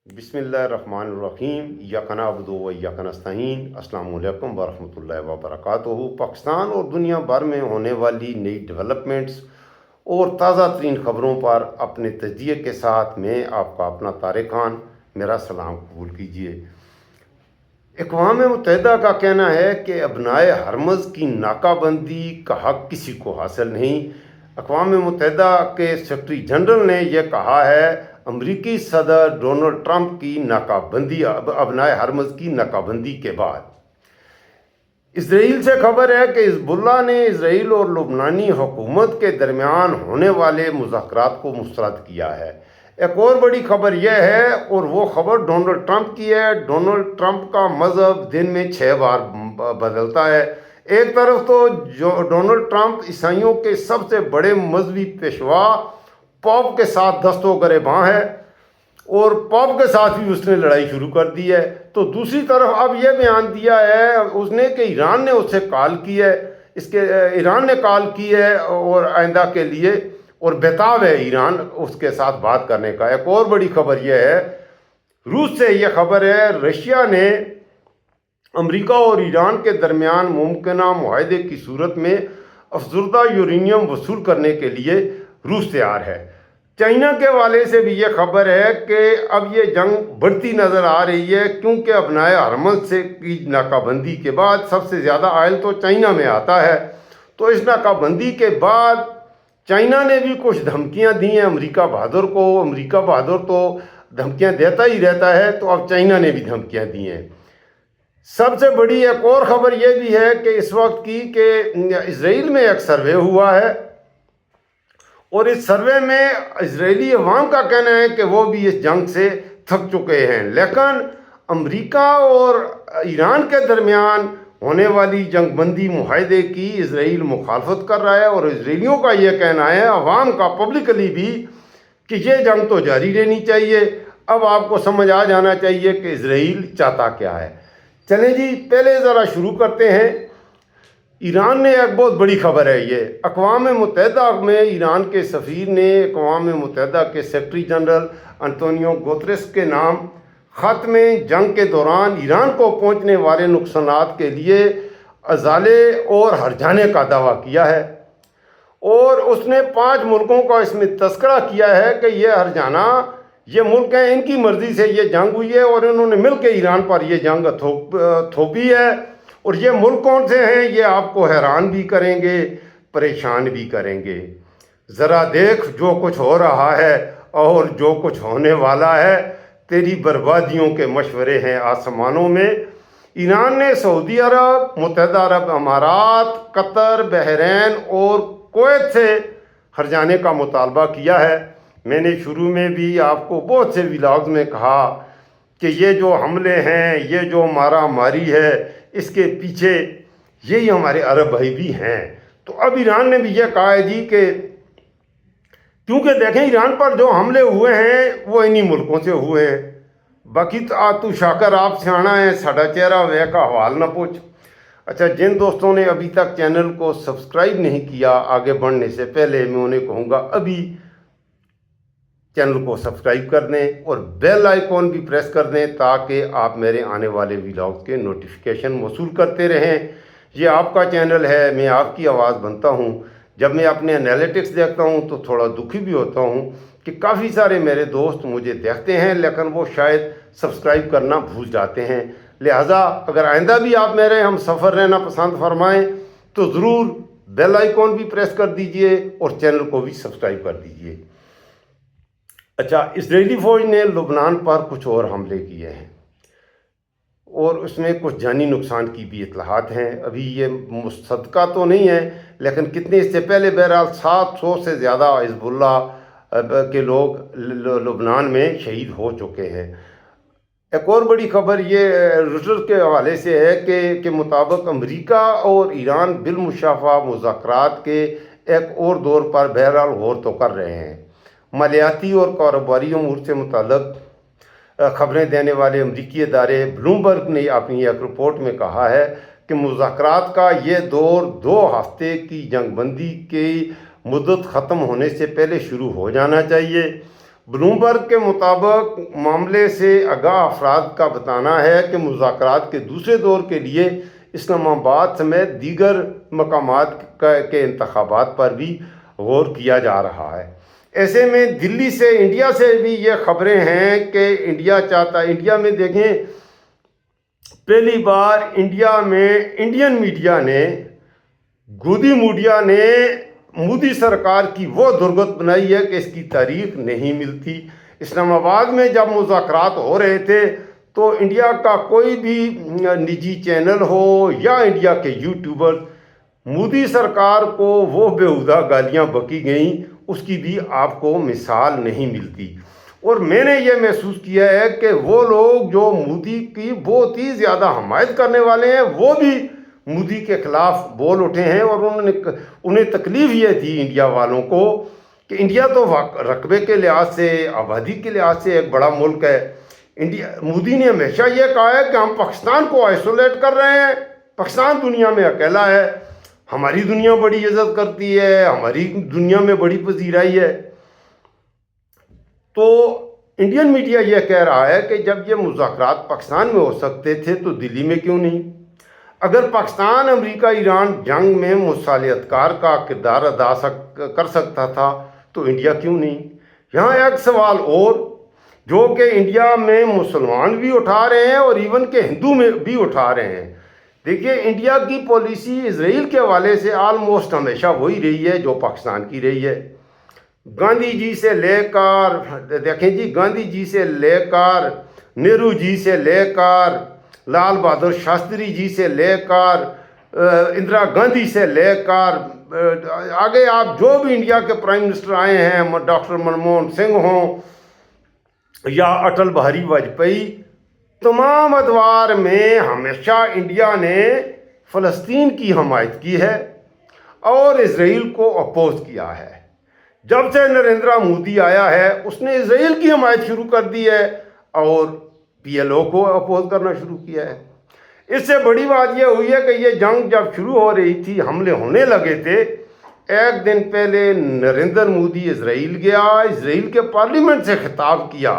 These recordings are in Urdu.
بسم اللہ الرحمن الرحیم یاک نعبد و یاک نستعین۔ السلام علیکم ورحمۃ اللہ وبرکاتہ۔ پاکستان اور دنیا بھر میں ہونے والی نئی ڈیولپمنٹس اور تازہ ترین خبروں پر اپنے تجزیے کے ساتھ میں آپ کا اپنا طارق خان میرا سلام قبول کیجیے۔ اقوام متحدہ کا کہنا ہے کہ ابنائے ہرمز کی ناکہ بندی کا حق کسی کو حاصل نہیں۔ اقوام متحدہ کے سیکرٹری جنرل نے یہ کہا ہے امریکی صدر ڈونلڈ ٹرمپ کی ناکہ بندی ابنائے ہرمز کی ناکہ بندی کے بعد۔ اسرائیل سے خبر ہے کہ حزب اللہ نے اسرائیل اور لبنانی حکومت کے درمیان ہونے والے مذاکرات کو مسترد کیا ہے۔ ایک اور بڑی خبر یہ ہے اور وہ خبر ڈونلڈ ٹرمپ کی ہے۔ ڈونلڈ ٹرمپ کا مذہب دن میں 6 بار بدلتا ہے۔ ایک طرف تو ڈونلڈ ٹرمپ عیسائیوں کے سب سے بڑے مذہبی پیشوا پوپ کے ساتھ دست و گریباں ہے اور پوپ کے ساتھ بھی اس نے لڑائی شروع کر دی ہے، تو دوسری طرف اب یہ بیان دیا ہے اس نے کہ ایران نے اس سے کال کی ہے، ایران نے کال کی ہے اور آئندہ کے لیے اور بےتاب ہے ایران اس کے ساتھ بات کرنے کا۔ ایک اور بڑی خبر یہ ہے، روس سے یہ خبر ہے رشیا نے امریکہ اور ایران کے درمیان ممکنہ معاہدے کی صورت میں افزودہ یورینیم وصول کرنے کے لیے روس تیار ہے۔ چائنا کے حوالے سے بھی یہ خبر ہے کہ اب یہ جنگ بڑھتی نظر آ رہی ہے، کیونکہ ابنائے ہرمز سے کی ناکہ بندی کے بعد سب سے زیادہ آئل تو چائنا میں آتا ہے، تو اس ناکہ بندی کے بعد چائنا نے بھی کچھ دھمکیاں دی ہیں امریکہ بہادر کو۔ امریکہ بہادر تو دھمکیاں دیتا ہی رہتا ہے، تو اب چائنا نے بھی دھمکیاں دی ہیں۔ سب سے بڑی ایک اور خبر یہ بھی ہے کہ اس وقت کی کہ اسرائیل میں ایک سروے ہوا ہے اور اس سروے میں اسرائیلی عوام کا کہنا ہے کہ وہ بھی اس جنگ سے تھک چکے ہیں، لیکن امریکہ اور ایران کے درمیان ہونے والی جنگ بندی معاہدے کی اسرائیل مخالفت کر رہا ہے اور اسرائیلیوں کا یہ کہنا ہے، عوام کا پبلکلی بھی، کہ یہ جنگ تو جاری رہنی چاہیے۔ اب آپ کو سمجھ آ جانا چاہیے کہ اسرائیل چاہتا کیا ہے۔ چلیں جی پہلے ذرا شروع کرتے ہیں۔ ایران نے ایک بہت بڑی خبر ہے، یہ اقوام متحدہ میں ایران کے سفیر نے اقوام متحدہ کے سیکرٹری جنرل انطونیو گوتریس کے نام خط میں جنگ کے دوران ایران کو پہنچنے والے نقصانات کے لیے ازالے اور ہرجانے کا دعویٰ کیا ہے، اور اس نے 5 ملکوں کا اس میں تذکرہ کیا ہے کہ یہ ہرجانہ یہ ملک ہیں، ان کی مرضی سے یہ جنگ ہوئی ہے اور انہوں نے مل کے ایران پر یہ جنگ تھوپی ہے، اور یہ ملک کون سے ہیں یہ آپ کو حیران بھی کریں گے، پریشان بھی کریں گے۔ ذرا دیکھ جو کچھ ہو رہا ہے اور جو کچھ ہونے والا ہے، تیری بربادیوں کے مشورے ہیں آسمانوں میں۔ ایران نے سعودی عرب، متحدہ عرب امارات، قطر، بحرین اور کویت سے ہرجانے کا مطالبہ کیا ہے۔ میں نے شروع میں بھی آپ کو بہت سے ولاگز میں کہا کہ یہ جو حملے ہیں، یہ جو مارا ماری ہے، اس کے پیچھے یہی ہمارے عرب بھائی بھی ہیں۔ تو اب ایران نے بھی یہ کہا ہے جی کہ کیونکہ دیکھیں ایران پر جو حملے ہوئے ہیں وہ انہی ملکوں سے ہوئے ہیں، باقی تو شاکر آپ سیاںا ہے، ساڈا چہرہ وے کا حوال نہ پوچھ۔ اچھا، جن دوستوں نے ابھی تک چینل کو سبسکرائب نہیں کیا، آگے بڑھنے سے پہلے میں انہیں کہوں گا ابھی چینل کو سبسکرائب کر دیں اور بیل آئیکن بھی پریس کر دیں تاکہ آپ میرے آنے والے ولاگز کے نوٹیفیکیشن موصول کرتے رہیں۔ یہ آپ کا چینل ہے، میں آپ کی آواز بنتا ہوں۔ جب میں اپنے انالیٹکس دیکھتا ہوں تو تھوڑا دکھی بھی ہوتا ہوں کہ کافی سارے میرے دوست مجھے دیکھتے ہیں لیکن وہ شاید سبسکرائب کرنا بھول جاتے ہیں، لہٰذا اگر آئندہ بھی آپ میرے ہم سفر رہنا پسند فرمائیں تو ضرور بیل آئیکن بھی پریس کر دیجئے اور چینل کو بھی سبسکرائب کر دیجئے۔ اچھا، اسرائیلی فوج نے لبنان پر کچھ اور حملے کیے ہیں اور اس میں کچھ جانی نقصان کی بھی اطلاعات ہیں، ابھی یہ مصدقہ تو نہیں ہے لیکن کتنے اس سے پہلے بہرحال 700 سے زیادہ حزب اللہ کے لوگ لبنان میں شہید ہو چکے ہیں۔ ایک اور بڑی خبر یہ رویٹرز کے حوالے سے ہے کہ مطابق امریکہ اور ایران بالمشافہ مذاکرات کے ایک اور دور پر بہرحال غور تو کر رہے ہیں۔ مالیاتی اور کاروباری امور سے متعلق خبریں دینے والے امریکی ادارے بلومبرگ نے اپنی ایک رپورٹ میں کہا ہے کہ مذاکرات کا یہ دور 2 ہفتے کی جنگ بندی کی مدت ختم ہونے سے پہلے شروع ہو جانا چاہیے۔ بلومبرگ کے مطابق معاملے سے آگاہ افراد کا بتانا ہے کہ مذاکرات کے دوسرے دور کے لیے اسلام آباد سمیت دیگر مقامات کے انتخابات پر بھی غور کیا جا رہا ہے۔ ایسے میں دلی سے انڈیا سے بھی یہ خبریں ہیں کہ انڈیا میں دیکھیں، پہلی بار انڈیا میں انڈین میڈیا نے، گودی میڈیا نے مودی سرکار کی وہ درگت بنائی ہے کہ اس کی تاریخ نہیں ملتی۔ اسلام آباد میں جب مذاکرات ہو رہے تھے تو انڈیا کا کوئی بھی نجی چینل ہو یا انڈیا کے یوٹیوبر، مودی سرکار کو وہ بیہودہ گالیاں بکی گئیں، اس کی بھی آپ کو مثال نہیں ملتی۔ اور میں نے یہ محسوس کیا ہے کہ وہ لوگ جو مودی کی بہت ہی زیادہ حمایت کرنے والے ہیں، وہ بھی مودی کے خلاف بول اٹھے ہیں، اور انہیں تکلیف یہ تھی انڈیا والوں کو کہ انڈیا تو رقبے کے لحاظ سے، آبادی کے لحاظ سے ایک بڑا ملک ہے۔ مودی نے ہمیشہ یہ کہا ہے کہ ہم پاکستان کو آئسولیٹ کر رہے ہیں، پاکستان دنیا میں اکیلا ہے، ہماری دنیا بڑی عزت کرتی ہے، ہماری دنیا میں بڑی پذیرائی ہے۔ تو انڈین میڈیا یہ کہہ رہا ہے کہ جب یہ مذاکرات پاکستان میں ہو سکتے تھے تو دلی میں کیوں نہیں؟ اگر پاکستان امریکہ ایران جنگ میں مصالحت کار کا کردار ادا کر سکتا تھا تو انڈیا کیوں نہیں؟ یہاں ایک سوال اور جو کہ انڈیا میں مسلمان بھی اٹھا رہے ہیں اور ایون کہ ہندو میں بھی اٹھا رہے ہیں۔ دیکھیے، انڈیا کی پالیسی اسرائیل کے حوالے سے آلموسٹ ہمیشہ وہی رہی ہے جو پاکستان کی رہی ہے۔ گاندھی جی سے لے کر، دیکھیں جی، گاندھی جی سے لے کر، نہرو جی سے لے کر، لال بہادر شاستری جی سے لے کر، اندرا گاندھی سے لے کر آگے آپ جو بھی انڈیا کے پرائم منسٹر آئے ہیں، ڈاکٹر منموہن سنگھ ہوں یا اٹل بہاری واجپئی، تمام ادوار میں ہمیشہ انڈیا نے فلسطین کی حمایت کی ہے اور اسرائیل کو اپوز کیا ہے۔ جب سے نریندر مودی آیا ہے اس نے اسرائیل کی حمایت شروع کر دی ہے اور پی ایل او کو اپوز کرنا شروع کیا ہے۔ اس سے بڑی بات یہ ہوئی ہے کہ یہ جنگ جب شروع ہو رہی تھی، حملے ہونے لگے تھے، ایک دن پہلے نریندر مودی اسرائیل گیا، اسرائیل کے پارلیمنٹ سے خطاب کیا۔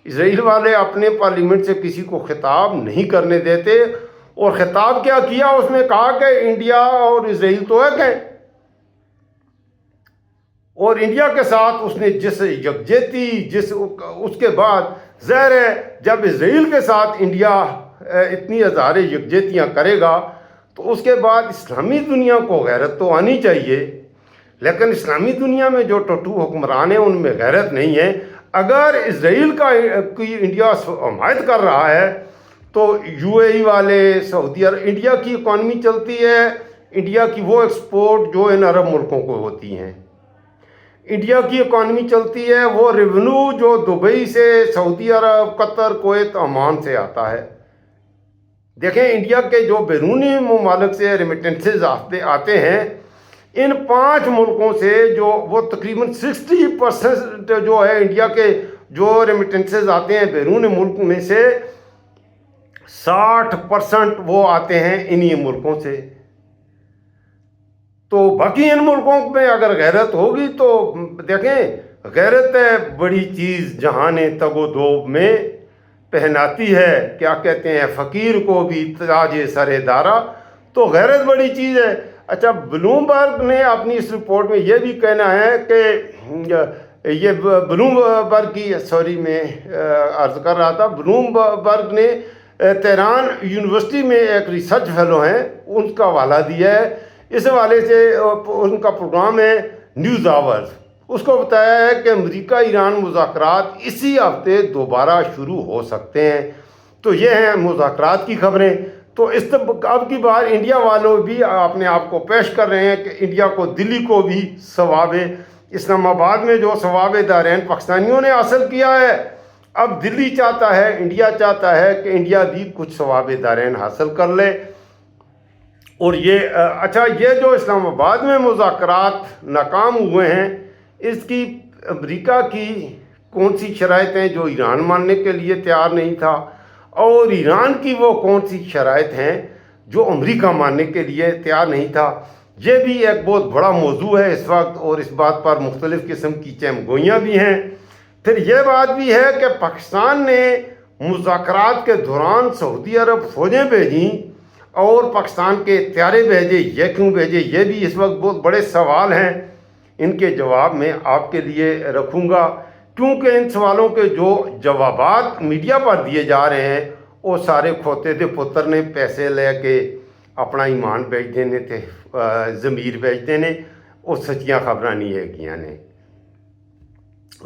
اسرائیل والے اپنے پارلیمنٹ سے کسی کو خطاب نہیں کرنے دیتے، اور خطاب کیا کیا؟ اس نے کہا کہ انڈیا اور اسرائیل تو ایک ہیں، اور انڈیا کے ساتھ اس نے جس یکجہتی اس کے بعد ظاہر ہے جب اسرائیل کے ساتھ انڈیا اتنی ہزاریں یکجہتیاں کرے گا تو اس کے بعد اسلامی دنیا کو غیرت تو آنی چاہیے، لیکن اسلامی دنیا میں جو ٹوٹو حکمران ہیں ان میں غیرت نہیں ہے۔ اگر اسرائیل کی انڈیا حمایت کر رہا ہے تو یو اے ای والے، سعودی عرب، انڈیا کی اکانومی چلتی ہے، انڈیا کی وہ ایکسپورٹ جو ان عرب ملکوں کو ہوتی ہیں، انڈیا کی اکانومی چلتی ہے، وہ ریونیو جو دبئی سے، سعودی عرب، قطر، کویت، عمان سے آتا ہے۔ دیکھیں، انڈیا کے جو بیرونی ممالک سے ریمیٹنسز آتے ہیں، ان 5 ملکوں سے جو وہ تقریباً 60% جو ہے انڈیا کے جو ریمیٹنسز آتے ہیں بیرون ملک میں سے 60% وہ آتے ہیں انہی ملکوں سے۔ تو باقی ان ملکوں میں اگر غیرت ہوگی تو دیکھیں، غیرت ہے بڑی چیز جہان تگ و دو میں پہناتی ہے، کیا کہتے ہیں، فقیر کو بھی تاج سر دارا، تو غیرت بڑی چیز ہے۔ اچھا، بلومبرگ نے اپنی اس رپورٹ میں یہ بھی کہنا ہے کہ یہ بلومبرگ کی میں عرض کر رہا تھا، بلومبرگ نے تہران یونیورسٹی میں ایک ریسرچ فیلو ہیں، ان کا حوالہ دیا ہے۔ اس حوالے سے ان کا پروگرام ہے نیوز آورز، اس کو بتایا ہے کہ امریکہ ایران مذاکرات اسی ہفتے دوبارہ شروع ہو سکتے ہیں۔ تو یہ ہیں مذاکرات کی خبریں۔ تو اب کی بار انڈیا والوں بھی اپنے آپ کو پیش کر رہے ہیں کہ انڈیا کو، دلی کو بھی ثواب اسلام آباد میں جو ثواب دارین پاکستانیوں نے حاصل کیا ہے، اب دلی چاہتا ہے، انڈیا چاہتا ہے کہ انڈیا بھی کچھ ثواب دارین حاصل کر لے۔ اور اچھا، یہ جو اسلام آباد میں مذاکرات ناکام ہوئے ہیں، اس کی امریکہ کی کون سی شرائط ہیں جو ایران ماننے کے لیے تیار نہیں تھا، اور ایران کی وہ کون سی شرائط ہیں جو امریکہ ماننے کے لیے تیار نہیں تھا؟ یہ بھی ایک بہت بڑا موضوع ہے اس وقت، اور اس بات پر مختلف قسم کی چہم گوئیاں بھی ہیں۔ پھر یہ بات بھی ہے کہ پاکستان نے مذاکرات کے دوران سعودی عرب فوجیں بھیجیں اور پاکستان کے طیارے بھیجے، یہ کیوں بھیجے؟ یہ بھی اس وقت بہت بڑے سوال ہیں، ان کے جواب میں آپ کے لیے رکھوں گا، کیونکہ ان سوالوں کے جو جوابات میڈیا پر دیے جا رہے ہیں وہ سارے کھوتے تھے پتر نے پیسے لے کے اپنا ایمان بیچ دینے تھے، ضمیر بیچ دینے، وہ سچیاں خبراں نہیں ہے کیا نے۔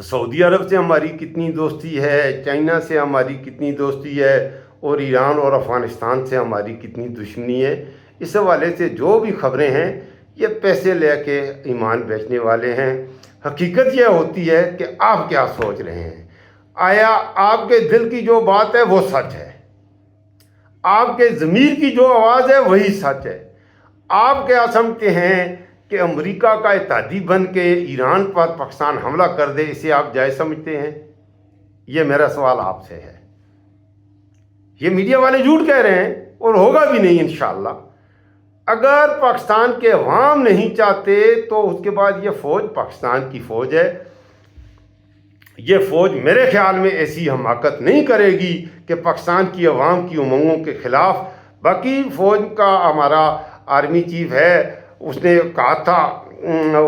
سعودی عرب سے ہماری کتنی دوستی ہے، چائنا سے ہماری کتنی دوستی ہے، اور ایران اور افغانستان سے ہماری کتنی دشمنی ہے، اس حوالے سے جو بھی خبریں ہیں یہ پیسے لے کے ایمان بیچنے والے ہیں۔ حقیقت یہ ہوتی ہے کہ آپ کیا سوچ رہے ہیں، آیا آپ کے دل کی جو بات ہے وہ سچ ہے، آپ کے ضمیر کی جو آواز ہے وہی سچ ہے؟ آپ کیا سمجھتے ہیں کہ امریکہ کا اتحادی بن کے ایران پر پاکستان حملہ کر دے، اسے آپ جائز سمجھتے ہیں؟ یہ میرا سوال آپ سے ہے۔ یہ میڈیا والے جھوٹ کہہ رہے ہیں اور ہوگا بھی نہیں انشاءاللہ۔ اگر پاکستان کے عوام نہیں چاہتے تو اس کے بعد یہ فوج پاکستان کی فوج ہے، یہ فوج میرے خیال میں ایسی حماقت نہیں کرے گی کہ پاکستان کی عوام کی امنگوں کے خلاف۔ باقی فوج کا ہمارا آرمی چیف ہے، اس نے کہا تھا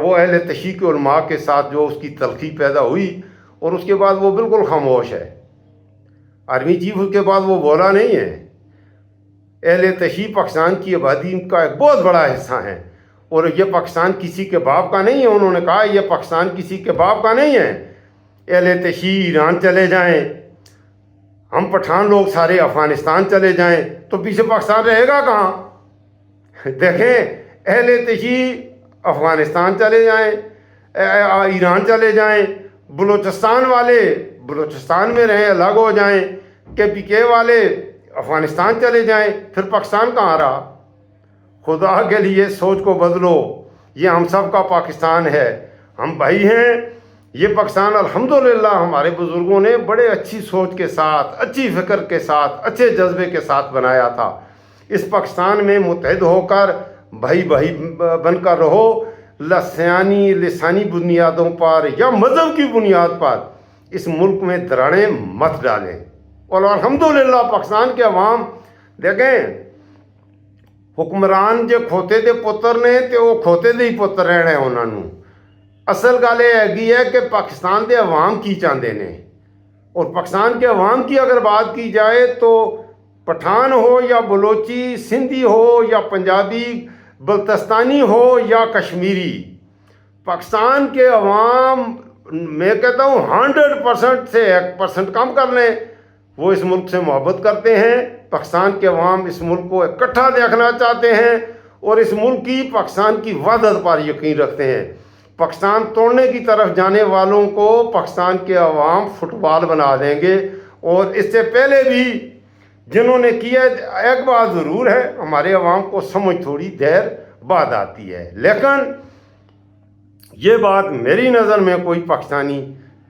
وہ اہل تشیع کے علماء کے ساتھ جو اس کی تلخی پیدا ہوئی، اور اس کے بعد وہ بالکل خاموش ہے۔ آرمی چیف اس کے بعد وہ بولا نہیں ہے۔ اہل تشیع پاکستان کی آبادی کا ایک بہت بڑا حصہ ہے، اور یہ پاکستان کسی کے باپ کا نہیں ہے۔ انہوں نے کہا یہ پاکستان کسی کے باپ کا نہیں ہے۔ اہل تشیع ایران چلے جائیں، ہم پٹھان لوگ سارے افغانستان چلے جائیں تو پیچھے پاکستان رہے گا کہاں؟ دیکھیں، اہل تشیع افغانستان چلے جائیں، ایران چلے جائیں، بلوچستان والے بلوچستان میں رہیں، الگ ہو جائیں، KPK والے افغانستان چلے جائیں، پھر پاکستان کہاں رہا؟ خدا کے لیے سوچ کو بدلو، یہ ہم سب کا پاکستان ہے، ہم بھائی ہیں۔ یہ پاکستان الحمدللہ ہمارے بزرگوں نے بڑے اچھی سوچ کے ساتھ، اچھی فکر کے ساتھ، اچھے جذبے کے ساتھ بنایا تھا۔ اس پاکستان میں متحد ہو کر بھائی بھائی بن کر رہو، لسانی بنیادوں پر یا مذہب کی بنیاد پر اس ملک میں دراڑیں مت ڈالیں۔ اور الحمدللہ پاکستان کے عوام دیکھیں، حکمران جو کھوتے دے پتر نے تے وہ کھوتے دے ہی پتر رہنے انہوں نے۔ اصل گل یہ ہے کہ پاکستان دے عوام کی چاہتے ہیں، اور پاکستان کے عوام کی اگر بات کی جائے تو پٹھان ہو یا بلوچی، سندھی ہو یا پنجابی، بلتستانی ہو یا کشمیری، پاکستان کے عوام میں کہتا ہوں 100% سے 1% کم کر لیں، وہ اس ملک سے محبت کرتے ہیں۔ پاکستان کے عوام اس ملک کو اکٹھا دیکھنا چاہتے ہیں، اور اس ملک کی پاکستان کی وحدت پر یقین رکھتے ہیں۔ پاکستان توڑنے کی طرف جانے والوں کو پاکستان کے عوام فٹ بال بنا دیں گے، اور اس سے پہلے بھی جنہوں نے کیا، ایک بات ضرور ہے، ہمارے عوام کو سمجھ تھوڑی دیر بعد آتی ہے، لیکن یہ بات میری نظر میں کوئی پاکستانی،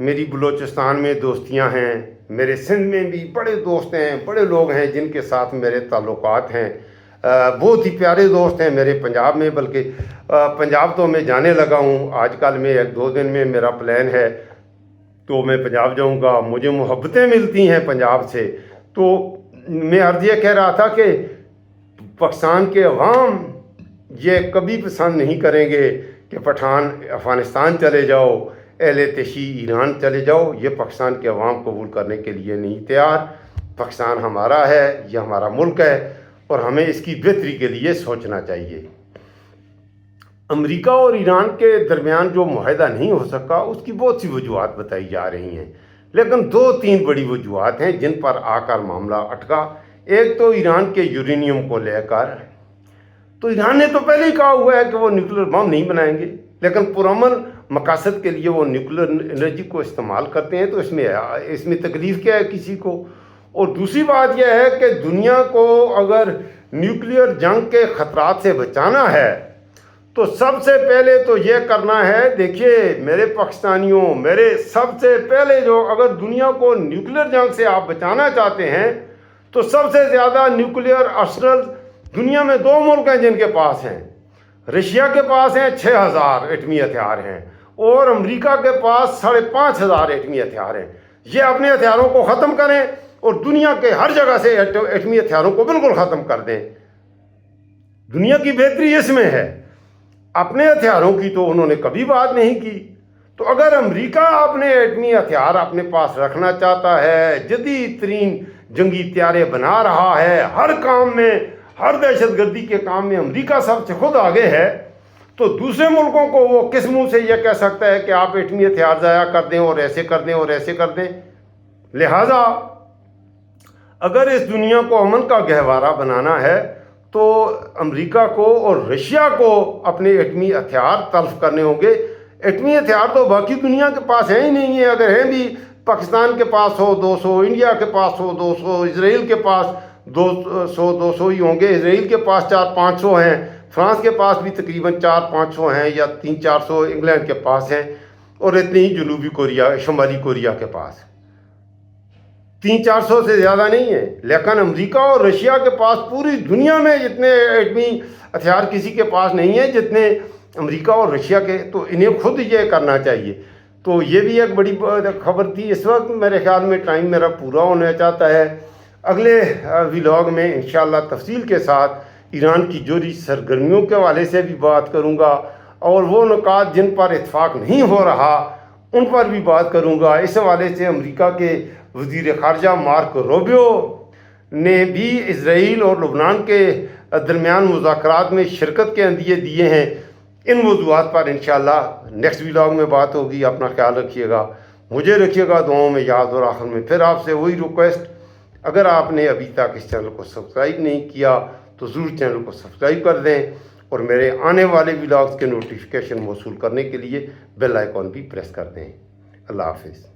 میری بلوچستان میں دوستیاں ہیں، میرے سندھ میں بھی بڑے دوست ہیں، بڑے لوگ ہیں جن کے ساتھ میرے تعلقات ہیں، بہت ہی پیارے دوست ہیں میرے پنجاب میں، بلکہ پنجاب تو میں جانے لگا ہوں آج کل میں، 1-2 دن میں میرا پلان ہے تو میں پنجاب جاؤں گا۔ مجھے محبتیں ملتی ہیں پنجاب سے، تو میں عرض یہ کہہ رہا تھا کہ پاکستان کے عوام یہ کبھی پسند نہیں کریں گے کہ پٹھان افغانستان چلے جاؤ، اہل تشیع ایران چلے جاؤ، یہ پاکستان کے عوام قبول کرنے کے لیے نہیں تیار۔ پاکستان ہمارا ہے، یہ ہمارا ملک ہے، اور ہمیں اس کی بہتری کے لیے سوچنا چاہیے۔ امریکہ اور ایران کے درمیان جو معاہدہ نہیں ہو سکا، اس کی بہت سی وجوہات بتائی جا رہی ہیں، لیکن 2-3 بڑی وجوہات ہیں جن پر آ کر معاملہ اٹکا۔ ایک تو ایران کے یورینیم کو لے کر، تو ایران نے تو پہلے ہی کہا ہوا ہے کہ وہ نیوکلیر بم نہیں بنائیں گے، لیکن پرامن مقاصد کے لیے وہ نیوکلیر انرجی کو استعمال کرتے ہیں، تو اس میں تکلیف کیا ہے کسی کو؟ اور دوسری بات یہ ہے کہ دنیا کو اگر نیوکلیر جنگ کے خطرات سے بچانا ہے تو سب سے پہلے تو یہ کرنا ہے، دیکھیے میرے پاکستانیوں، میرے سب سے پہلے جو اگر دنیا کو نیوکلیر جنگ سے آپ بچانا چاہتے ہیں تو سب سے زیادہ نیوکلیر ارسنل دنیا میں 2 ملک ہیں جن کے پاس ہیں۔ رشیا کے پاس ہیں 6000 ایٹمی ہتھیار ہیں، اور امریکہ کے پاس 5,500 ایٹمی ہتھیار ہیں. یہ اپنے ہتھیاروں کو ختم کریں اور دنیا کے ہر جگہ سے ایٹمی ہتھیاروں کو بالکل ختم کر دیں. دنیا کی بہتری اس میں ہے. اپنے ہتھیاروں کی تو انہوں نے کبھی بات نہیں کی. تو اگر امریکہ اپنے ایٹمی ہتھیار اپنے پاس رکھنا چاہتا ہے، جدید ترین جنگی طیارے بنا رہا ہے، ہر کام میں، ہر دہشت گردی کے کام میں امریکہ سب سے خود آگے ہے، تو دوسرے ملکوں کو وہ کس منہ سے یہ کہہ سکتا ہے کہ آپ ایٹمی ہتھیار ضائع کر دیں اور ایسے کر دیں اور ایسے کر دیں؟ لہٰذا اگر اس دنیا کو امن کا گہوارہ بنانا ہے تو امریکہ کو اور رشیا کو اپنے ایٹمی ہتھیار تلف کرنے ہوں گے. ایٹمی ہتھیار تو باقی دنیا کے پاس ہیں ہی نہیں ہیں. اگر ہیں بھی پاکستان کے پاس 100-200، انڈیا کے پاس 100-200، اسرائیل کے پاس 200 ہی ہوں گے. اسرائیل کے پاس 400-500 ہیں. فرانس کے پاس بھی تقریباً 400-500 ہیں یا 300-400 انگلینڈ کے پاس ہیں. اور اتنے ہی جنوبی کوریا، شمالی کوریا کے پاس 300-400 سے زیادہ نہیں ہے. لیکن امریکہ اور رشیا کے پاس پوری دنیا میں جتنے ایٹمی ہتھیار کسی کے پاس نہیں ہیں جتنے امریکہ اور رشیا کے. تو انہیں خود یہ کرنا چاہیے. تو یہ بھی ایک بڑی خبر تھی. اس وقت میرے خیال میں ٹائم میرا پورا ہونا چاہتا ہے. اگلے ولاگ میں انشاءاللہ تفصیل کے ساتھ ایران کی جوہری سرگرمیوں کے حوالے سے بھی بات کروں گا، اور وہ نکات جن پر اتفاق نہیں ہو رہا ان پر بھی بات کروں گا. اس حوالے سے امریکہ کے وزیر خارجہ مارک روبیو نے بھی اسرائیل اور لبنان کے درمیان مذاکرات میں شرکت کے عندیے دیے ہیں. ان موضوعات پر انشاءاللہ نیکسٹ ولاگ میں بات ہوگی. اپنا خیال رکھیے گا، مجھے رکھیے گا دعاؤں میں یاد. اور آخر میں پھر آپ سے وہی ریکویسٹ، اگر آپ نے ابھی تک اس چینل کو سبسکرائب نہیں کیا تو ضرور چینل کو سبسکرائب کر دیں، اور میرے آنے والے ولاگز کے نوٹیفیکیشن موصول کرنے کے لیے بیل آئیکن بھی پریس کر دیں. اللہ حافظ.